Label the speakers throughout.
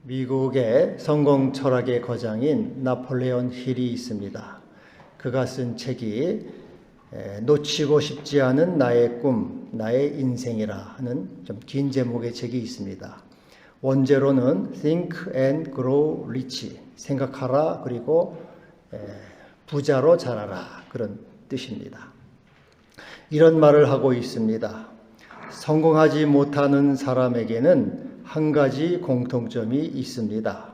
Speaker 1: 미국의 성공 철학의 거장인 나폴레온 힐이 있습니다. 그가 쓴 책이 놓치고 싶지 않은 나의 꿈, 나의 인생이라 하는 좀 긴 제목의 책이 있습니다. 원제로는 Think and Grow Rich, 생각하라 그리고 부자로 자라라, 그런 뜻입니다. 이런 말을 하고 있습니다. 성공하지 못하는 사람에게는 한 가지 공통점이 있습니다.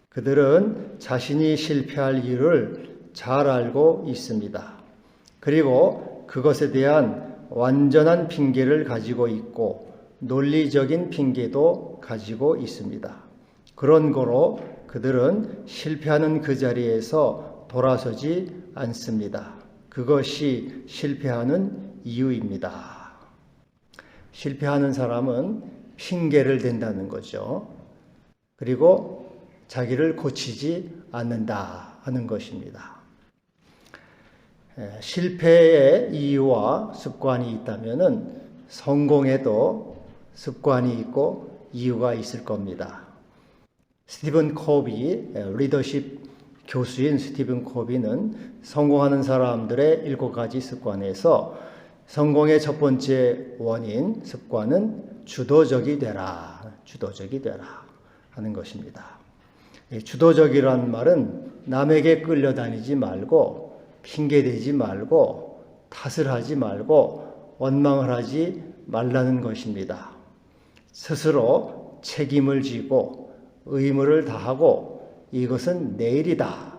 Speaker 1: 그들은 자신이 실패할 이유를 잘 알고 있습니다. 그리고 그것에 대한 완전한 핑계를 가지고 있고 논리적인 핑계도 가지고 있습니다. 그런 거로 그들은 실패하는 그 자리에서 돌아서지 않습니다. 그것이 실패하는 이유입니다. 실패하는 사람은 핑계를 댄다는 거죠. 그리고 자기를 고치지 않는다 하는 것입니다. 실패의 이유와 습관이 있다면 성공에도 습관이 있고 이유가 있을 겁니다. 스티븐 코비, 리더십 교수인 스티븐 코비는 성공하는 사람들의 7가지 습관에서 성공의 첫 번째 원인, 습관은 주도적이 되라 하는 것입니다. 주도적이란 말은 남에게 끌려다니지 말고 핑계대지 말고 탓을 하지 말고 원망을 하지 말라는 것입니다. 스스로 책임을 지고 의무를 다하고 이것은 내 일이다,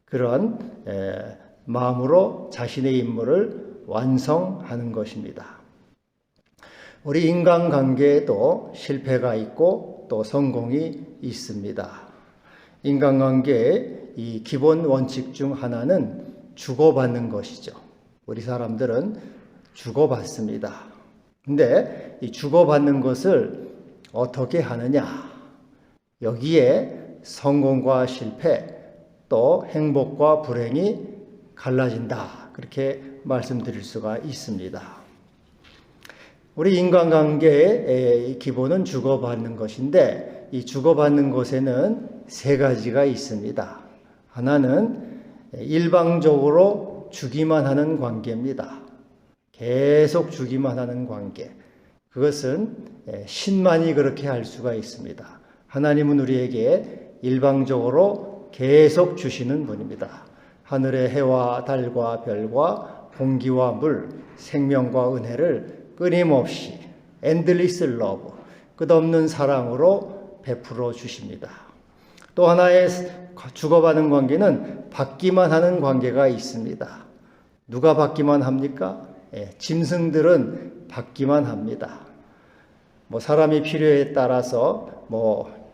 Speaker 1: 그런 마음으로 자신의 임무를 완성하는 것입니다. 우리 인간관계에도 실패가 있고 또 성공이 있습니다. 인간관계의 이 기본 원칙 중 하나는 주고받는 것이죠. 우리 사람들은 주고받습니다. 근데 이 주고받는 것을 어떻게 하느냐? 여기에 성공과 실패, 또 행복과 불행이 갈라진다, 그렇게 말씀드릴 수가 있습니다. 우리 인간관계의 기본은 주고받는 것인데 이 주고받는 것에는 3가지가 있습니다. 하나는 일방적으로 주기만 하는 관계입니다. 계속 주기만 하는 관계. 그것은 신만이 그렇게 할 수가 있습니다. 하나님은 우리에게 일방적으로 계속 주시는 분입니다. 하늘의 해와 달과 별과 공기와 물, 생명과 은혜를 끊임없이 endless love, 끝없는 사랑으로 베풀어 주십니다. 또 하나의 주고받는 관계는 받기만 하는 관계가 있습니다. 누가 받기만 합니까? 짐승들은 받기만 합니다. 사람이 필요에 따라서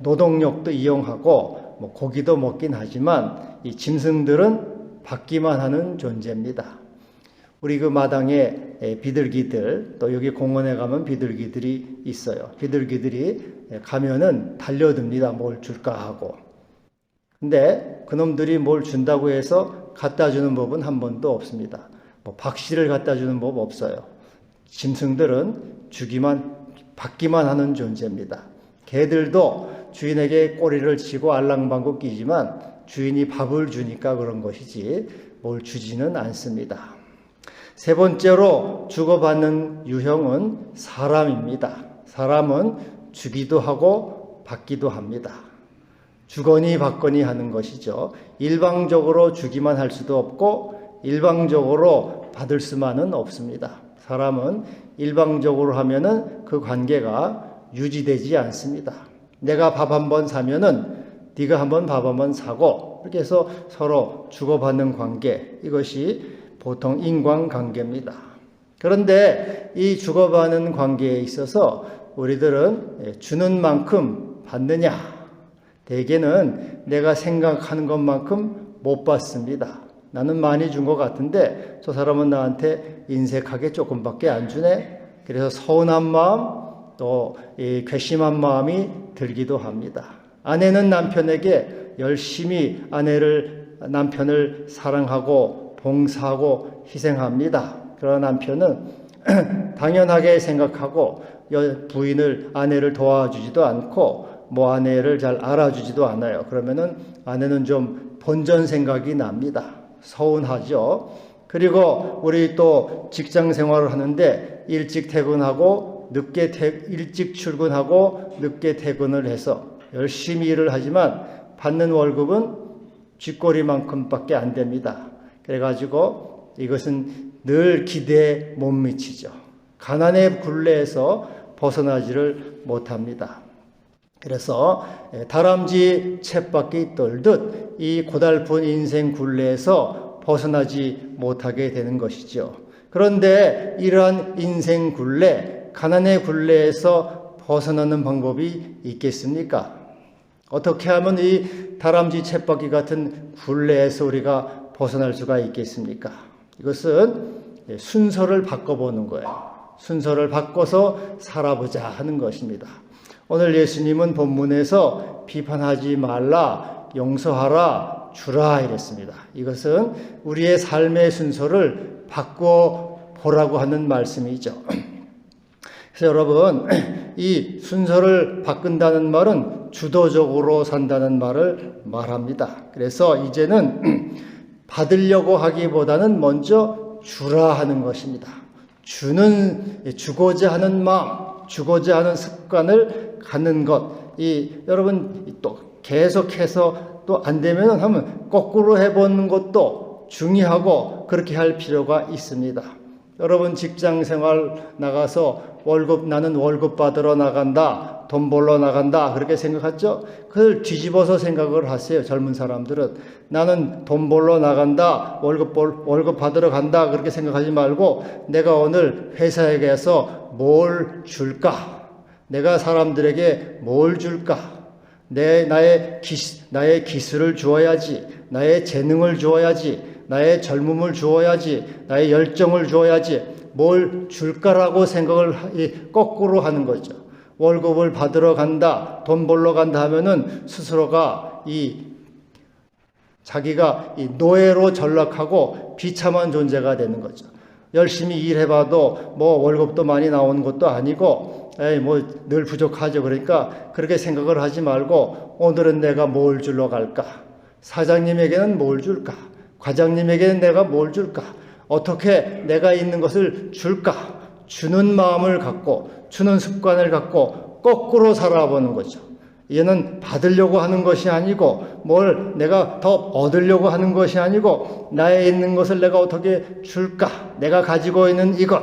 Speaker 1: 노동력도 이용하고 고기도 먹긴 하지만 이 짐승들은 받기만 하는 존재입니다. 우리 그 마당에 비둘기들, 또 여기 공원에 가면 비둘기들이 있어요. 비둘기들이 가면은 달려듭니다. 뭘 줄까 하고. 근데 그놈들이 뭘 준다고 해서 갖다 주는 법은 한 번도 없습니다. 박씨를 갖다 주는 법 없어요. 짐승들은 받기만 하는 존재입니다. 개들도 주인에게 꼬리를 치고 알랑방구 끼지만 주인이 밥을 주니까 그런 것이지 뭘 주지는 않습니다. 3번째로 주고받는 유형은 사람입니다. 사람은 주기도 하고 받기도 합니다. 주거니 받거니 하는 것이죠. 일방적으로 주기만 할 수도 없고 일방적으로 받을 수만은 없습니다. 사람은 일방적으로 하면은 그 관계가 유지되지 않습니다. 내가 밥 한 번 사면은 네가 한번 밥 한 번 사고, 이렇게 해서 서로 주고받는 관계, 이것이 보통 인간관계입니다. 그런데 이 주고받는 관계에 있어서 우리들은 주는 만큼 받느냐? 대개는 내가 생각하는 것만큼 못 받습니다. 나는 많이 준 것 같은데 저 사람은 나한테 인색하게 조금밖에 안 주네. 그래서 서운한 마음, 또 괘씸한 마음이 들기도 합니다. 아내는 남편에게 열심히 남편을 사랑하고 봉사하고 희생합니다. 그러나 남편은 당연하게 생각하고 아내를 도와주지도 않고 뭐 아내를 잘 알아주지도 않아요. 그러면은 아내는 좀 본전 생각이 납니다. 서운하죠. 그리고 우리 또 직장 생활을 하는데 일찍 퇴근하고 일찍 출근하고 늦게 퇴근을 해서 열심히 일을 하지만 받는 월급은 쥐꼬리만큼밖에 안 됩니다. 그래가지고 이것은 늘 기대에 못 미치죠. 가난의 굴레에서 벗어나지를 못합니다. 그래서 다람쥐 쳇바퀴 돌듯 이 고달픈 인생 굴레에서 벗어나지 못하게 되는 것이죠. 그런데 이러한 인생 굴레, 가난의 굴레에서 벗어나는 방법이 있겠습니까? 어떻게 하면 이 다람쥐 쳇바퀴 같은 굴레에서 우리가 벗어날 수가 있겠습니까? 이것은 순서를 바꿔보는 거예요. 순서를 바꿔서 살아보자 하는 것입니다. 오늘 예수님은 본문에서 비판하지 말라, 용서하라, 주라 이랬습니다. 이것은 우리의 삶의 순서를 바꿔 보라고 하는 말씀이죠. 그래서 여러분, 이 순서를 바꾼다는 말은 주도적으로 산다는 말을 말합니다. 그래서 이제는 받으려고 하기보다는 먼저 주라 하는 것입니다. 주고자 하는 마음, 주고자 하는 습관을 갖는 것. 여러분 또 계속해서 또 안 되면 하면 거꾸로 해보는 것도 중요하고 그렇게 할 필요가 있습니다. 여러분 직장 생활 나가서 나는 월급 받으러 나간다, 돈 벌러 나간다 그렇게 생각하죠? 그걸 뒤집어서 생각을 하세요. 젊은 사람들은 나는 돈 벌러 나간다, 월급 받으러 간다 그렇게 생각하지 말고 내가 오늘 회사에 가서 뭘 줄까? 내가 사람들에게 뭘 줄까? 나의 기술을 주어야지, 나의 재능을 주어야지, 나의 젊음을 주어야지, 나의 열정을 주어야지, 뭘 줄까라고 생각을 거꾸로 하는 거죠. 월급을 받으러 간다, 돈 벌러 간다 하면은 스스로가 자기가 노예로 전락하고 비참한 존재가 되는 거죠. 열심히 일해봐도 뭐 월급도 많이 나오는 것도 아니고 뭐 늘 부족하죠. 그러니까 그렇게 생각을 하지 말고 오늘은 내가 뭘 주러 갈까? 사장님에게는 뭘 줄까? 과장님에게는 내가 뭘 줄까? 어떻게 내가 있는 것을 줄까? 주는 마음을 갖고 주는 습관을 갖고 거꾸로 살아보는 거죠. 얘는 받으려고 하는 것이 아니고 뭘 내가 더 얻으려고 하는 것이 아니고 나에 있는 것을 내가 어떻게 줄까? 내가 가지고 있는 이것,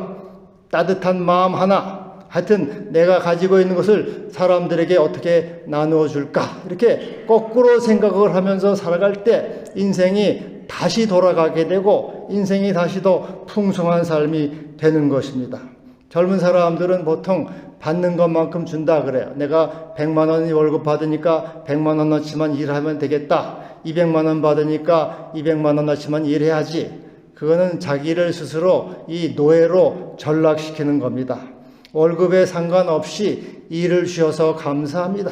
Speaker 1: 따뜻한 마음 하나, 하여튼 내가 가지고 있는 것을 사람들에게 어떻게 나누어 줄까? 이렇게 거꾸로 생각을 하면서 살아갈 때 인생이 다시 돌아가게 되고 인생이 다시 더 풍성한 삶이 되는 것입니다. 젊은 사람들은 보통 받는 것만큼 준다 그래요. 내가 100만 원 월급 받으니까 100만 원어치만 일하면 되겠다. 200만 원 받으니까 200만 원어치만 일해야지. 그거는 자기를 스스로 이 노예로 전락시키는 겁니다. 월급에 상관없이 일을 주셔서 감사합니다.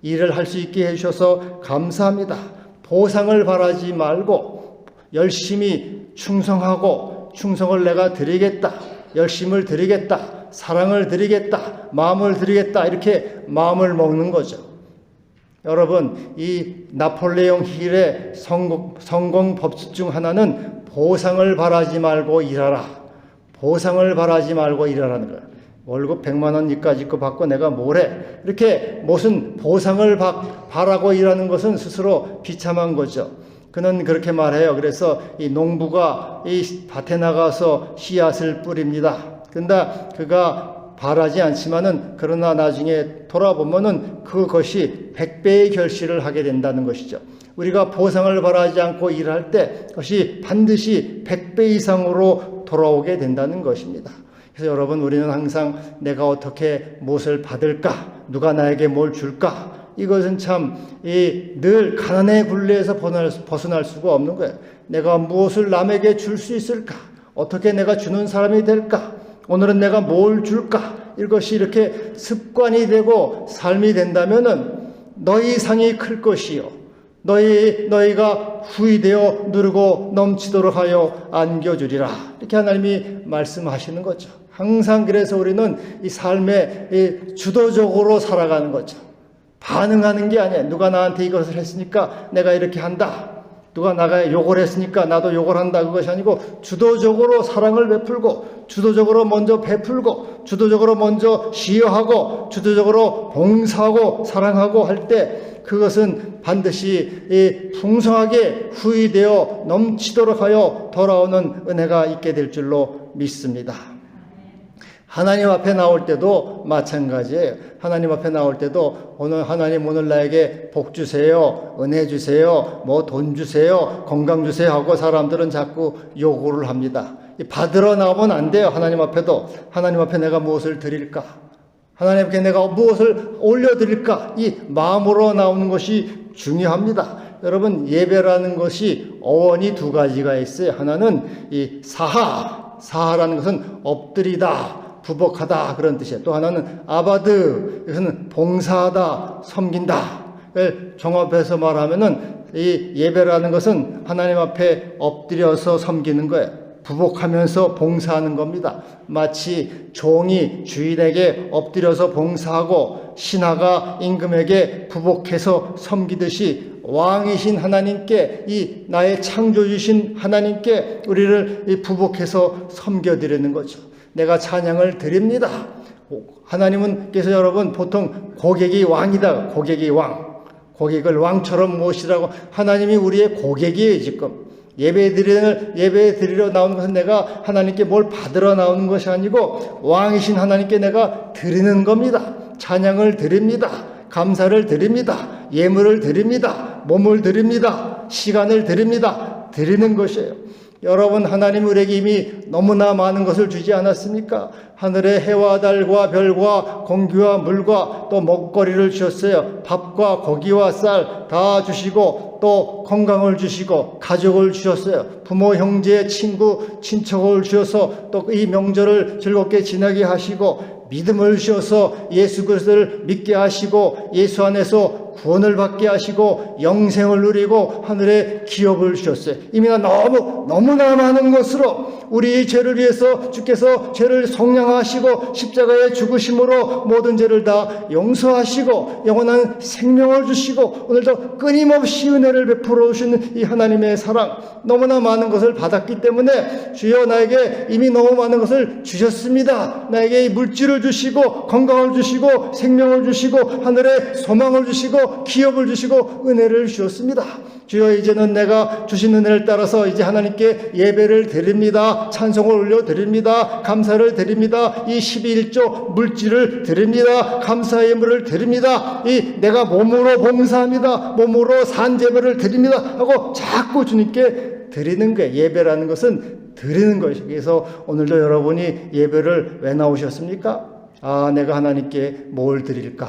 Speaker 1: 일을 할 수 있게 해주셔서 감사합니다. 보상을 바라지 말고 열심히 충성을 내가 드리겠다. 열심을 드리겠다. 사랑을 드리겠다. 마음을 드리겠다. 이렇게 마음을 먹는 거죠. 여러분, 이 나폴레옹 힐의 성공 법칙 중 하나는 보상을 바라지 말고 일하라. 보상을 바라지 말고 일하라는 거예요. 월급 100만 원 이까짓 거 받고 내가 뭘 해? 이렇게 무슨 보상을 바라고 일하는 것은 스스로 비참한 거죠. 그는 그렇게 말해요. 그래서 이 농부가 이 밭에 나가서 씨앗을 뿌립니다. 근데 그가 바라지 않지만은 그러나 나중에 돌아보면은 그것이 100배의 결실을 하게 된다는 것이죠. 우리가 보상을 바라지 않고 일할 때 그것이 반드시 100배 이상으로 돌아오게 된다는 것입니다. 그래서 여러분, 우리는 항상 내가 어떻게 무엇을 받을까? 누가 나에게 뭘 줄까? 이것은 참 늘 가난의 굴레에서 벗어날 수가 없는 거예요. 내가 무엇을 남에게 줄 수 있을까? 어떻게 내가 주는 사람이 될까? 오늘은 내가 뭘 줄까? 이것이 이렇게 습관이 되고 삶이 된다면은 너희 상이 클 것이요. 너희가 후이되어 누르고 넘치도록 하여 안겨주리라. 이렇게 하나님이 말씀하시는 거죠. 항상 그래서 우리는 이 삶에 주도적으로 살아가는 거죠. 반응하는 게 아니야. 누가 나한테 이것을 했으니까 내가 이렇게 한다. 누가 나가 욕을 했으니까 나도 욕을 한다. 그것이 아니고 주도적으로 사랑을 베풀고 주도적으로 먼저 베풀고 주도적으로 먼저 시여하고 주도적으로 봉사하고 사랑하고 할 때 그것은 반드시 풍성하게 후히되어 넘치도록 하여 돌아오는 은혜가 있게 될 줄로 믿습니다. 하나님 앞에 나올 때도 마찬가지예요. 하나님 앞에 나올 때도 하나님 오늘 나에게 복 주세요, 은혜 주세요, 뭐 돈 주세요, 건강 주세요 하고 사람들은 자꾸 요구를 합니다. 받으러 나오면 안 돼요. 하나님 앞에도. 하나님 앞에 내가 무엇을 드릴까? 하나님께 내가 무엇을 올려드릴까? 이 마음으로 나오는 것이 중요합니다. 여러분, 예배라는 것이 어원이 두 가지가 있어요. 하나는 이 사하라는 것은 엎드리다, 부복하다 그런 뜻이에요. 또 하나는 아바드, 이것은 봉사하다, 섬긴다. 종합해서 말하면은 이 예배라는 것은 하나님 앞에 엎드려서 섬기는 거예요. 부복하면서 봉사하는 겁니다. 마치 종이 주인에게 엎드려서 봉사하고 신하가 임금에게 부복해서 섬기듯이 왕이신 하나님께, 이 나의 창조주신 하나님께 우리를 부복해서 섬겨드리는 거죠. 내가 찬양을 드립니다. 하나님은께서 여러분 보통 고객이 왕이다. 고객이 왕. 고객을 왕처럼 모시라고. 하나님이 우리의 고객이에요. 지금 예배 드리러 나오는 것은 내가 하나님께 뭘 받으러 나오는 것이 아니고 왕이신 하나님께 내가 드리는 겁니다. 찬양을 드립니다. 감사를 드립니다. 예물을 드립니다. 몸을 드립니다. 시간을 드립니다. 드리는 것이에요. 여러분, 하나님 우리에게 이미 너무나 많은 것을 주지 않았습니까? 하늘의 해와 달과 별과 공기와 물과 또 먹거리를 주셨어요. 밥과 고기와 쌀 다 주시고 또 건강을 주시고 가족을 주셨어요. 부모, 형제, 친구, 친척을 주셔서 또 이 명절을 즐겁게 지나게 하시고 믿음을 주셔서 예수 그리스도를 믿게 하시고 예수 안에서 구원을 받게 하시고 영생을 누리고 하늘의 기업을 주셨어요. 이미가 너무나 많은 것으로 우리 죄를 위해서 주께서 죄를 속량하시고 십자가의 죽으심으로 모든 죄를 다 용서하시고 영원한 생명을 주시고 오늘도 끊임없이 은혜를 베풀어 주시는 이 하나님의 사랑, 너무나 많은 것을 받았기 때문에 주여 나에게 이미 너무 많은 것을 주셨습니다. 나에게 이 물질을 주시고 건강을 주시고 생명을 주시고 하늘의 소망을 주시고 기업을 주시고 은혜를 주셨습니다. 주여 이제는 내가 주신 은혜를 따라서 이제 하나님께 예배를 드립니다. 찬송을 올려드립니다. 감사를 드립니다. 이 12일조 물질을 드립니다. 감사의 예물을 드립니다. 이 내가 몸으로 봉사합니다. 몸으로 산제물을 드립니다 하고 자꾸 주님께 드리는 거예요. 예배라는 것은 드리는 것이에요. 그래서 오늘도 여러분이 예배를 왜 나오셨습니까? 내가 하나님께 뭘 드릴까?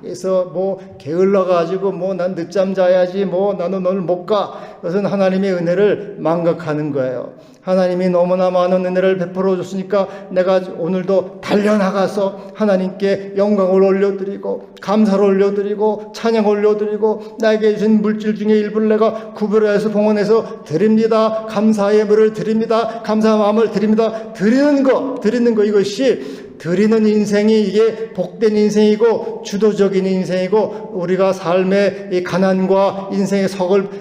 Speaker 1: 그래서 게을러가지고 난 늦잠 자야지 나는 오늘 못 가. 그것은 하나님의 은혜를 망각하는 거예요. 하나님이 너무나 많은 은혜를 베풀어 줬으니까 내가 오늘도 달려나가서 하나님께 영광을 올려드리고 감사를 올려드리고 찬양을 올려드리고 나에게 주신 물질 중에 일부를 내가 구별해서 봉헌해서 드립니다. 감사의 예물을 드립니다. 감사의 마음을 드립니다. 드리는 거 이것이 드리는 인생이 이게 복된 인생이고 주도적인 인생이고 우리가 삶의 이 가난과 인생의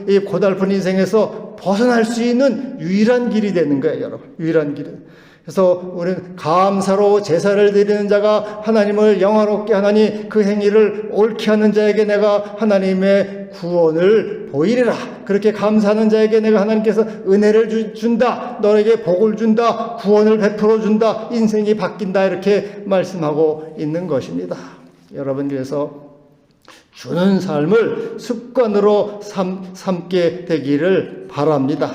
Speaker 1: 이 고달픈 인생에서 벗어날 수 있는 유일한 길이 되는 거예요, 여러분. 유일한 길은. 그래서 우리는 감사로 제사를 드리는 자가 하나님을 영화롭게 하나니 그 행위를 옳게 하는 자에게 내가 하나님의 구원을 보이리라. 그렇게 감사하는 자에게 내가 하나님께서 은혜를 준다. 너에게 복을 준다. 구원을 베풀어 준다. 인생이 바뀐다. 이렇게 말씀하고 있는 것입니다. 여러분, 그래서 주는 삶을 습관으로 삼게 되기를 바랍니다.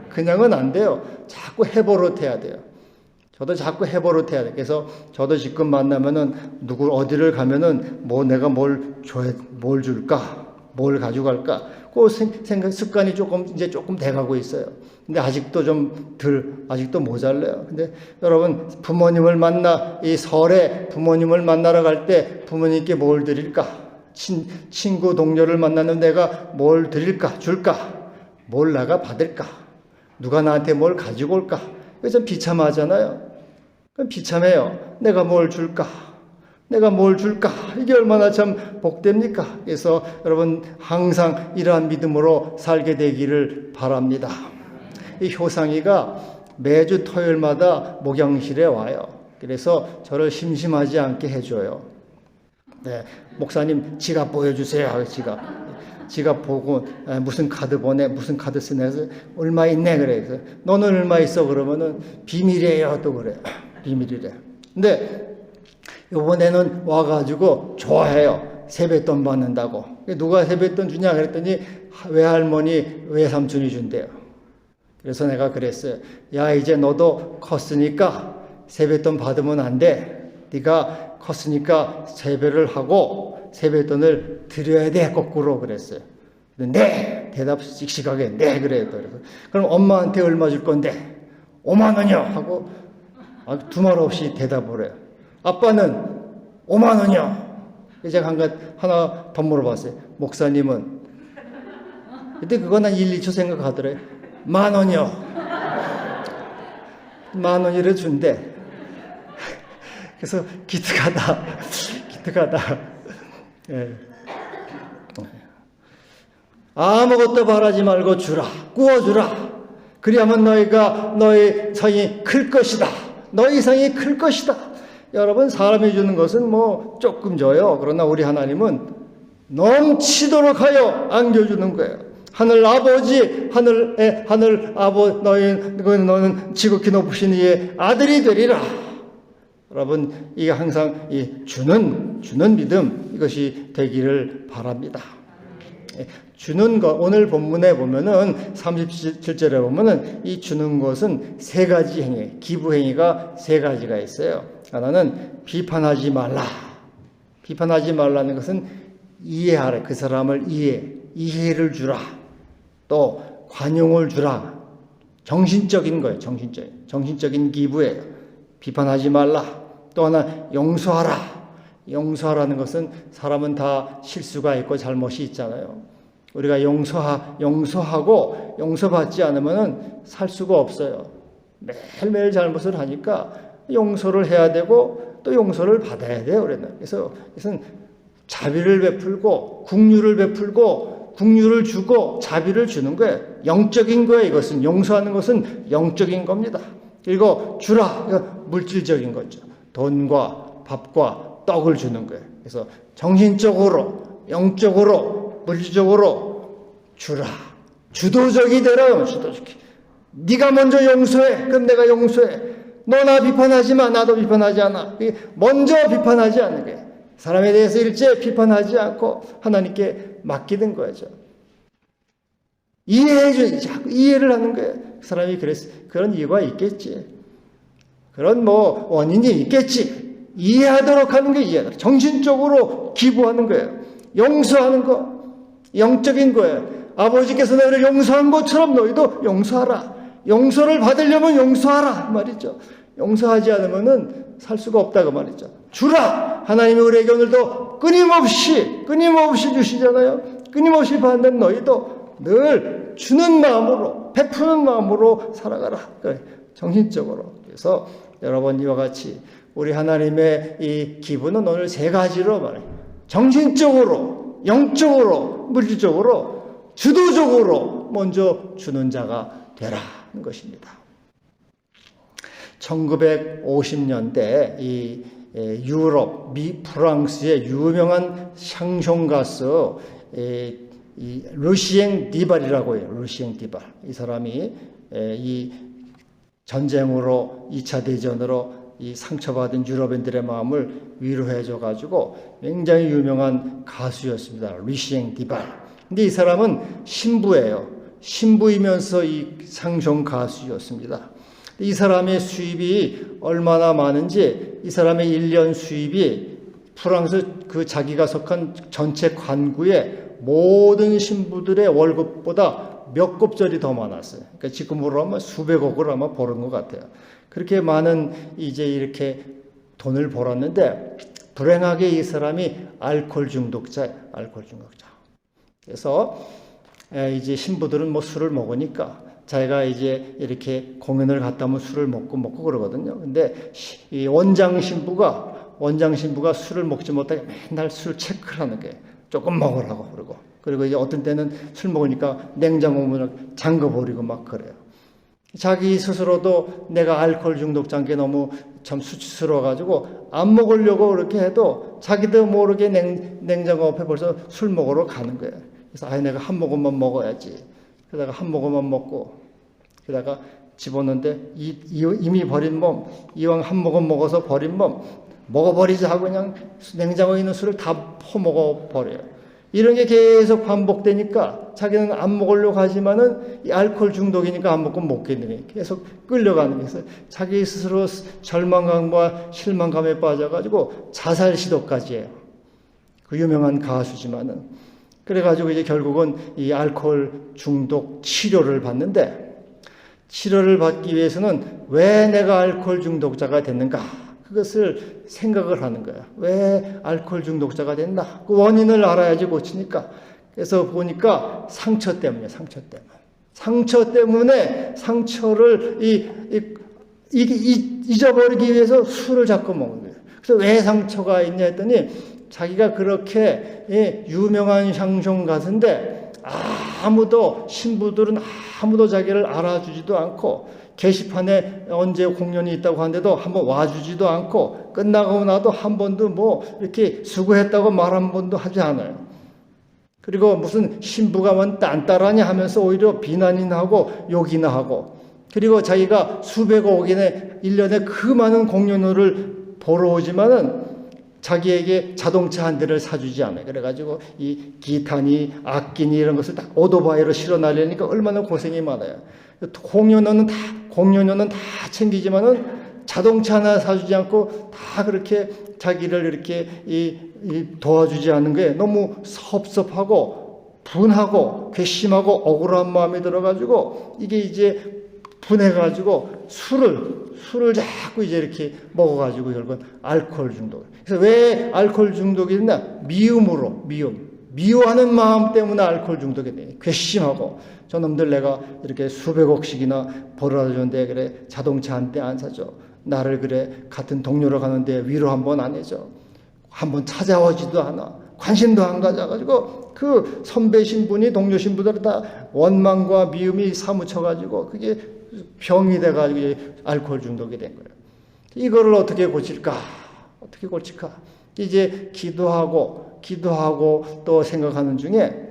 Speaker 1: 그냥은 안 돼요. 자꾸 해버릇해야 돼요. 저도 자꾸 해버릇해야 돼요. 그래서 저도 지금 만나면은 어디를 가면은 내가 뭘 줄까? 뭘 가져갈까? 그 습관이 조금 돼가고 있어요. 근데 아직도 모자라요. 근데 여러분, 이 설에 부모님을 만나러 갈 때 부모님께 뭘 드릴까? 친구, 동료를 만나는 내가 뭘 드릴까? 줄까? 뭘 내가 받을까? 누가 나한테 뭘 가지고 올까? 그게 좀 비참하잖아요. 비참해요. 내가 뭘 줄까? 내가 뭘 줄까? 이게 얼마나 참 복됩니까? 그래서 여러분 항상 이러한 믿음으로 살게 되기를 바랍니다. 이 효상이가 매주 토요일마다 목양실에 와요. 그래서 저를 심심하지 않게 해줘요. 네, 목사님 지갑 보여주세요. 지갑 보고 무슨 카드 보내, 무슨 카드 쓰네 해서 얼마 있네 그래. 그래서 너는 얼마 있어 그러면은 비밀이에요 또 그래. 비밀이래. 근데 이번에는 와가지고 좋아해요. 세뱃돈 받는다고. 누가 세뱃돈 주냐 그랬더니 외할머니 외삼촌이 준대요. 그래서 내가 그랬어요. 야 이제 너도 컸으니까 세뱃돈 받으면 안 돼. 네가 컸으니까 세배를 하고 세뱃돈을 드려야 돼 거꾸로 그랬어요. 네 대답 씩씩하게 네 그래요. 그래서 그럼 엄마한테 얼마 줄 건데 5만 원이요 하고 두말 없이 대답을 해요. 아빠는 5만 원이요. 제가 하나 더 물어봤어요. 목사님은? 근데 그건 한 1, 2초 생각하더래요. 1만 원이요. 1만 원이래 준대. 그래서 기특하다. 예. 아무것도 바라지 말고 주라. 구워주라. 그리하면 너의 성이 클 것이다. 너의 성이 클 것이다. 여러분 사람이 주는 것은 뭐 조금 줘요. 그러나 우리 하나님은 넘치도록 하여 안겨주는 거예요. 하늘 아버지, 하늘 아버 너는 지극히 높으신 이의 아들이 되리라. 여러분 이게 항상 이 주는 믿음 이것이 되기를 바랍니다. 주는 것 오늘 본문에 보면은 37절에 보면은 이 주는 것은 세 가지 행위, 기부 행위가 세 가지가 있어요. 하나는 비판하지 말라. 비판하지 말라는 것은 이해하라. 그 사람을 이해를 주라. 또 관용을 주라. 정신적인 거예요. 정신적인 기부예요. 비판하지 말라. 또 하나 용서하라. 용서하라는 것은 사람은 다 실수가 있고 잘못이 있잖아요. 우리가 용서하고 용서받지 않으면 살 수가 없어요. 매일매일 잘못을 하니까 용서를 해야 되고 또 용서를 받아야 돼요. 그래서 이것은 자비를 베풀고 국률을 주고 자비를 주는 거예요. 영적인 거예요. 이것은 용서하는 것은 영적인 겁니다. 그리고 주라. 물질적인 거죠. 돈과 밥과 떡을 주는 거예요. 그래서 정신적으로, 영적으로, 물질적으로 주라. 주도적이 되라. 주도적이. 네가 먼저 용서해. 그럼 내가 용서해. 너 나 비판하지 마. 나도 비판하지 않아. 먼저 비판하지 않는 거예요. 사람에 대해서 일제 비판하지 않고 하나님께 맡기는 거죠. 이해를 하는 거예요. 사람이 그런 이유가 있겠지. 그런 원인이 있겠지. 이해하도록 하는 게 이해하도록. 정신적으로 기부하는 거예요. 용서하는 거. 영적인 거예요. 아버지께서 너희를 용서한 것처럼 너희도 용서하라. 용서를 받으려면 용서하라. 말이죠. 용서하지 않으면 살 수가 없다고 말이죠. 주라. 하나님이 우리에게 오늘도 끊임없이 주시잖아요. 끊임없이 받는 너희도 늘 주는 마음으로, 베푸는 마음으로 살아가라. 정신적으로. 그래서 여러분 이와 같이 우리 하나님의 이 기부는 오늘 세 가지로 말해요. 정신적으로, 영적으로, 물질적으로, 주도적으로 먼저 주는 자가 되라는 것입니다. 1950년대 이 유럽, 프랑스의 유명한 샹송 가수 이 루시엥 디발이라고 해요. 루시엥 디발. 이 사람이 이 전쟁으로 2차 대전으로 이 상처받은 유럽인들의 마음을 위로해줘 가지고 굉장히 유명한 가수였습니다. 루시엥 디발. 근데 이 사람은 신부예요. 신부이면서 이 샹송 가수였습니다. 이 사람의 수입이 얼마나 많은지 이 사람의 1년 수입이 프랑스 그 자기가 속한 전체 관구의 모든 신부들의 월급보다 몇 곱절이 더 많았어요. 그러니까 지금으로 하면 수백억을 아마 벌은 것 같아요. 그렇게 많은 이제 이렇게 돈을 벌었는데 불행하게 이 사람이 알코올 중독자예요. 그래서 이제 신부들은 술을 먹으니까 자기가 이제 이렇게 공연을 갔다 오면 술을 먹고 그러거든요. 근데 이 원장 신부가 원장 신부가 술을 먹지 못하게 맨날 술 체크를 하는 게 조금 먹으라고 그리고 이제 어떤 때는 술 먹으니까 냉장고 문을 잠궈버리고 막 그래요. 자기 스스로도 내가 알코올 중독자인 게 너무 참 수치스러워가지고 안 먹으려고 그렇게 해도 자기도 모르게 냉장고 앞에 벌써 술 먹으러 가는 거예요. 그래서 내가 한 모금만 먹어야지. 그러다가 한 모금만 먹고 그러다가 집었는데 이미 버린 몸, 이왕 한 모금 먹어서 버린 몸 먹어버리자 하고 그냥 냉장고에 있는 술을 다 퍼먹어버려요. 이런 게 계속 반복되니까 자기는 안 먹으려고 하지만은 이 알코올 중독이니까 안 먹고 먹겠느니 계속 끌려가는 거예요. 자기 스스로 절망감과 실망감에 빠져가지고 자살 시도까지 해요. 그 유명한 가수지만은. 그래가지고 이제 결국은 이 알코올 중독 치료를 받는데 치료를 받기 위해서는 왜 내가 알코올 중독자가 됐는가? 그것을 생각을 하는 거야. 왜 알코올 중독자가 됐나? 그 원인을 알아야지 고치니까. 그래서 보니까 상처 때문에. 상처 때문에 상처를 잊어버리기 위해서 술을 자꾸 먹는 거예요. 그래서 왜 상처가 있냐 했더니 자기가 그렇게 유명한 샹송 가수인데 아무도 신부들은 아무도 자기를 알아주지도 않고 게시판에 언제 공연이 있다고 하는데도 한번 와주지도 않고 끝나고 나도 한 번도 뭐 이렇게 수고했다고 말 한 번도 하지 않아요. 그리고 무슨 신부가 뭔 딴따라냐 하면서 오히려 비난이나 하고 욕이나 하고 그리고 자기가 수백억인의 1년에 그 많은 공연을 보러 오지만은 자기에게 자동차 한 대를 사주지 않아요. 그래가지고 이 기타니 악기니 이런 것을 다 오토바이로 실어 날리니까 얼마나 고생이 많아요. 공연료는 다 챙기지만은 자동차 하나 사주지 않고 다 그렇게 자기를 이렇게 도와주지 않는 게 너무 섭섭하고 분하고 괘씸하고 억울한 마음이 들어가지고 이게 이제 분해가지고 술을 자꾸 이제 이렇게 먹어가지고 결국은 알코올 중독. 그래서 왜 알코올 중독이 됐나? 미워하는 마음 때문에 알코올 중독이 돼. 괘씸하고 저놈들 내가 이렇게 수백억씩이나 벌어주는데 그래 자동차 한 대 안 사줘. 나를 그래 같은 동료로 가는데 위로 한 번 안 해줘. 한 번 찾아오지도 않아. 관심도 안 가져가지고 그 선배 신분이 동료 신부들은 다 원망과 미움이 사무쳐가지고 그게 병이 돼가지고 알코올 중독이 된 거예요. 이거를 어떻게 고칠까? 이제 기도하고 또 생각하는 중에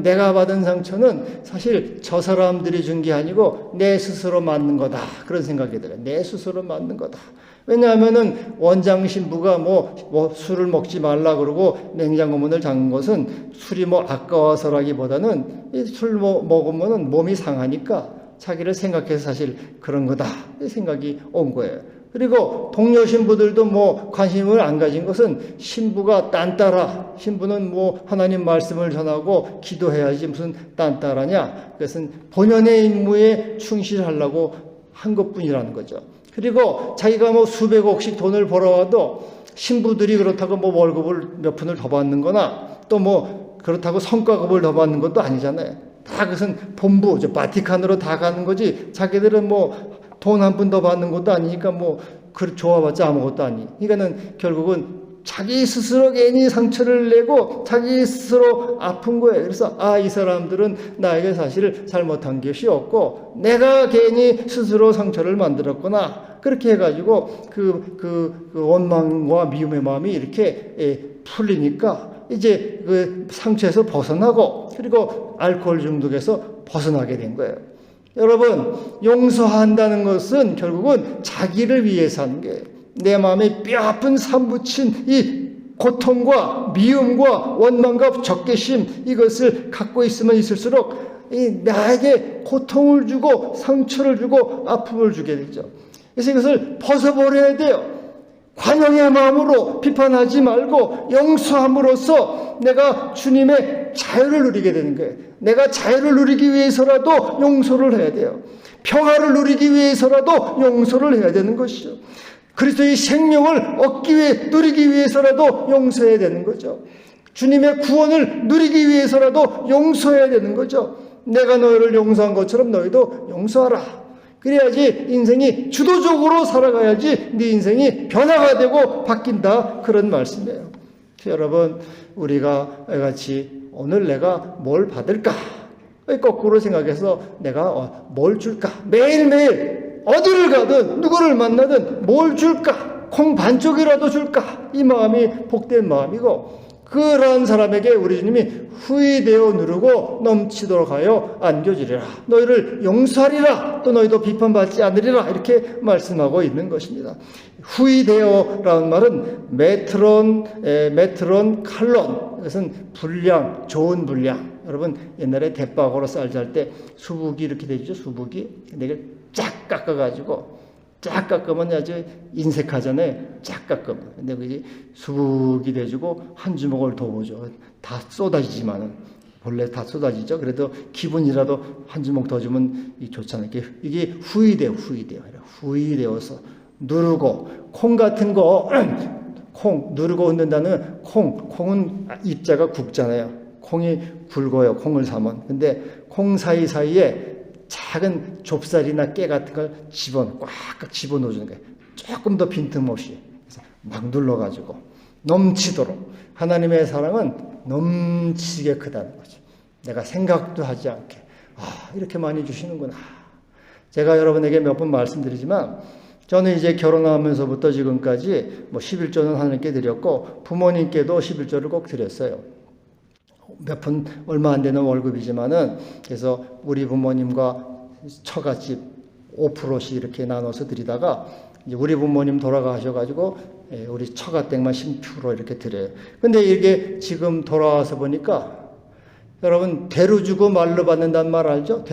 Speaker 1: 내가 받은 상처는 사실 저 사람들이 준 게 아니고 내 스스로 맞는 거다. 그런 생각이 들어요. 내 스스로 맞는 거다. 왜냐하면은 원장 신부가 뭐 술을 먹지 말라 그러고 냉장고 문을 잠근 것은 술이 아까워서라기보다는 술 먹으면은 몸이 상하니까 자기를 생각해서 사실 그런 거다. 이 생각이 온 거예요. 그리고 동료 신부들도 관심을 안 가진 것은 신부가 딴따라, 신부는 하나님 말씀을 전하고 기도해야지 무슨 딴따라냐. 그것은 본연의 임무에 충실하려고 한 것뿐이라는 거죠. 그리고 자기가 수백억씩 돈을 벌어와도 신부들이 그렇다고 월급을 몇 푼을 더 받는 거나 또 그렇다고 성과급을 더 받는 것도 아니잖아요. 다 그것은 본부, 바티칸으로 다 가는 거지 자기들은 돈 한 푼 더 받는 것도 아니니까 좋아봤자 아무것도 아니. 그러니까는 결국은 자기 스스로 괜히 상처를 내고 자기 스스로 아픈 거예요. 그래서 이 사람들은 나에게 사실 잘못한 것이 없고 내가 괜히 스스로 상처를 만들었구나. 그렇게 해가지고 그 원망과 미움의 마음이 이렇게 풀리니까 이제 그 상처에서 벗어나고 그리고 알코올 중독에서 벗어나게 된 거예요. 여러분, 용서한다는 것은 결국은 자기를 위해서 하는 거예요. 내 마음에 뼈아픈 사무친 이 고통과 미움과 원망과 적개심 이것을 갖고 있으면 있을수록 나에게 고통을 주고 상처를 주고 아픔을 주게 되죠. 그래서 이것을 벗어버려야 돼요. 관용의 마음으로 비판하지 말고 용서함으로써 내가 주님의 자유를 누리게 되는 거예요. 내가 자유를 누리기 위해서라도 용서를 해야 돼요. 평화를 누리기 위해서라도 용서를 해야 되는 것이죠. 그리스도의 생명을 누리기 위해서라도 용서해야 되는 거죠. 주님의 구원을 누리기 위해서라도 용서해야 되는 거죠. 내가 너희를 용서한 것처럼 너희도 용서하라. 그래야지 인생이 주도적으로 살아가야지 네 인생이 변화가 되고 바뀐다. 그런 말씀이에요. 여러분, 우리가 같이 오늘 내가 뭘 받을까? 거꾸로 생각해서 내가 뭘 줄까? 매일매일 어디를 가든 누구를 만나든 뭘 줄까? 콩 반쪽이라도 줄까? 이 마음이 복된 마음이고, 그러한 사람에게 우리 주님이 후이되어 누르고 넘치도록 하여 안겨주리라. 너희를 용서하리라. 또 너희도 비판받지 않으리라. 이렇게 말씀하고 있는 것입니다. 후이되어라는 말은 메트론 칼론. 이것은 분량, 좋은 분량. 여러분, 옛날에 대박으로 쌀 잘 때 수북이 이렇게 되죠. 수북이. 근데 이걸 쫙 깎아가지고, 쫙 깎으면 아주 인색하잖아요. 쫙 깎으면. 근데 그게 수북이 돼주고 한 주먹을 더 보죠. 다 쏟아지지만은. 본래 다 쏟아지죠. 그래도 기분이라도 한 주먹 더 주면 좋잖아요. 이게 후이되어서 누르고, 콩 같은 거, 콩, 누르고 흔든다는 콩은 입자가 굵잖아요. 콩이 굵어요. 콩을 사면. 근데 콩 사이사이에 작은 좁쌀이나 깨 같은 걸 꽉 집어넣어주는 거예요. 조금 더 빈틈없이. 그래서 막 눌러가지고 넘치도록. 하나님의 사랑은 넘치게 크다는 거죠. 내가 생각도 하지 않게. 이렇게 많이 주시는구나. 제가 여러분에게 몇 번 말씀드리지만, 저는 이제 결혼하면서부터 지금까지 11조는 하나님께 드렸고, 부모님께도 11조를 꼭 드렸어요. 몇 푼 얼마 안 되는 월급이지만은, 그래서 우리 부모님과 처갓집 5%씩 이렇게 나눠서 드리다가, 이제 우리 부모님 돌아가셔가지고 우리 처갓댁만 10% 이렇게 드려요. 근데 이게 지금 돌아와서 보니까, 여러분, 대로 주고 말로 받는다는 말 알죠?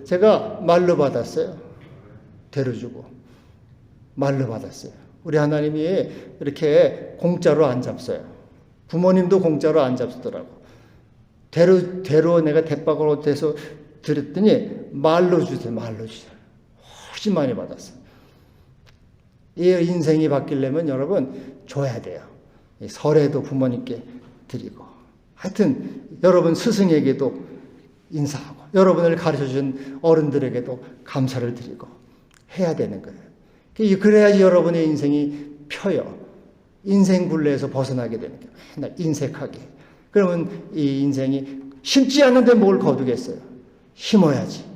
Speaker 1: 제가 말로 받았어요. 대로 주고 말로 받았어요. 우리 하나님이 이렇게 공짜로 안 잡어요. 부모님도 공짜로 안 잡수더라고. 대로 내가 대박으로 돼서 드렸더니 말로 주세요. 훨씬 많이 받았어요. 이 인생이 바뀌려면 여러분 줘야 돼요. 설에도 부모님께 드리고, 하여튼 여러분 스승에게도 인사하고, 여러분을 가르쳐준 어른들에게도 감사를 드리고 해야 되는 거예요. 그래야지 여러분의 인생이 펴요. 인생 굴레에서 벗어나게 되는 거예요. 맨날 인색하게. 그러면 이 인생이 심지 않는데 뭘 거두겠어요? 힘어야지.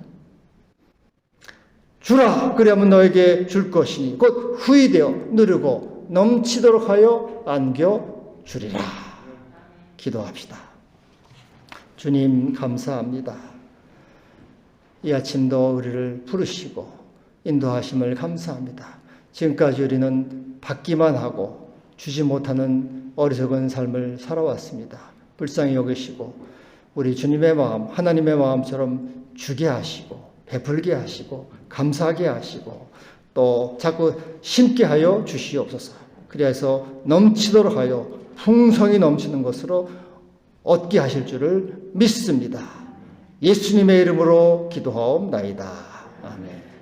Speaker 1: 주라. 그러면 너에게 줄 것이니 곧 후이되어 누르고 넘치도록 하여 안겨주리라. 기도합시다. 주님, 감사합니다. 이 아침도 우리를 부르시고 인도하심을 감사합니다. 지금까지 우리는 받기만 하고 주지 못하는 어리석은 삶을 살아왔습니다. 불쌍히 여기시고 우리 주님의 마음, 하나님의 마음처럼 주게 하시고 베풀게 하시고 감사하게 하시고 또 자꾸 심게 하여 주시옵소서. 그래서 넘치도록 하여 풍성이 넘치는 것으로 얻게 하실 줄을 믿습니다. 예수님의 이름으로 기도하옵나이다. 아멘.